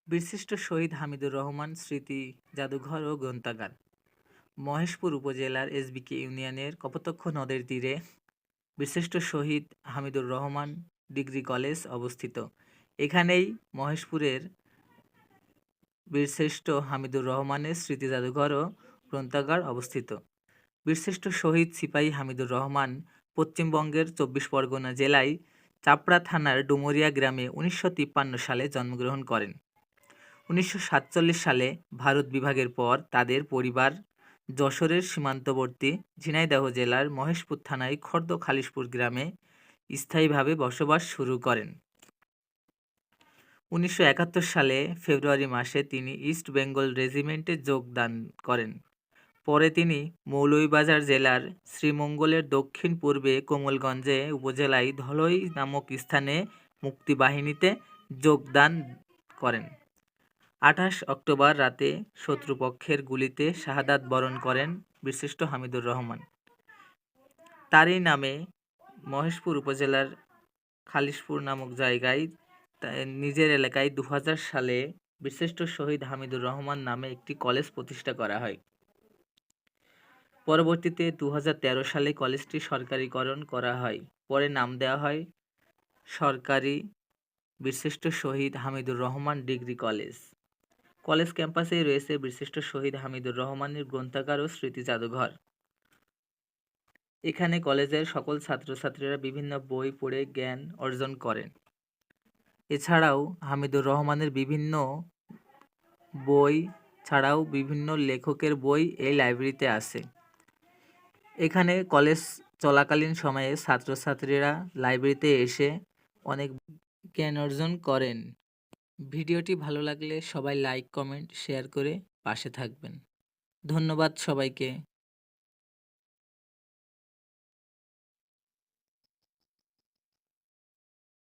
বীরশ্রেষ্ঠ শহীদ হামিদুর রহমান স্মৃতি জাদুঘর ও গ্রন্থাগার মহেশপুর উপজেলার এসবিকে ইউনিয়নের কপোতাক্ষ নদের তীরে বীরশ্রেষ্ঠ শহীদ হামিদুর রহমান ডিগ্রি কলেজ অবস্থিত। এখানেই মহেশপুরের বীরশ্রেষ্ঠ হামিদুর রহমানের স্মৃতি জাদুঘর ও গ্রন্থাগার অবস্থিত। বীরশ্রেষ্ঠ শহীদ সিপাহী হামিদুর রহমান পশ্চিমবঙ্গের ২৪ পরগনা জেলায় চাপড়া থানার ডুমুরিয়া গ্রামে ১৯৫৩ সালে জন্মগ্রহণ করেন। ১৯৪৭ সালে ভারত বিভাগের পর তাদের পরিবার যশোরের সীমান্তবর্তী ঝিনাইদহ জেলার মহেশপুর থানায় খর্দ খালিশপুর গ্রামে স্থায়ীভাবে বসবাস শুরু করেন। ১৯৭১ সালে ফেব্রুয়ারি মাসে তিনি ইস্ট বেঙ্গল রেজিমেন্টে যোগদান করেন। পরে তিনি মৌলভীবাজার জেলার শ্রীমঙ্গলের দক্ষিণ পূর্বে কোমলগঞ্জে উপজেলায় ধলই নামক স্থানে মুক্তিবাহিনীতে যোগদান করেন। ২৮ অক্টোবর রাতে শত্রুপক্ষের গুলিতে শাহাদাত বরণ করেন বীরশ্রেষ্ঠ হামিদুর রহমান। তারই নামে মহেশপুর উপজেলার খালিশপুর নামক জায়গায় নিজের এলাকায় ২০০০ সালে বীরশ্রেষ্ঠ শহীদ হামিদুর রহমান নামে একটি কলেজ প্রতিষ্ঠা করা হয়। পরবর্তীতে ২০১৩ সালে কলেজটি সরকারিকরণ করা হয়। পরে নাম দেওয়া হয় সরকারি বীরশ্রেষ্ঠ শহীদ Hamidur Rahman degree college. College ক্যাম্পাসেই রয়েছে বীরশ্রেষ্ঠ শহীদ হামিদুর রহমানের গ্রন্থাগার ও স্মৃতি জাদুঘর। এখানে কলেজের সকল ছাত্রছাত্রীরা বিভিন্ন বই পড়ে জ্ঞান অর্জন করেন। এছাড়াও হামিদুর রহমানের বিভিন্ন বই ছাড়াও বিভিন্ন লেখকের বই এই লাইব্রেরিতে আছে। এখানে কলেজ চলাকালীন সময়ে ছাত্রছাত্রীরা লাইব্রেরিতে এসে অনেক জ্ঞান অর্জন করেন। ভিডিওটি ভালো লাগলে সবাই লাইক, কমেন্ট, শেয়ার করে পাশে থাকবেন। ধন্যবাদ সবাইকে।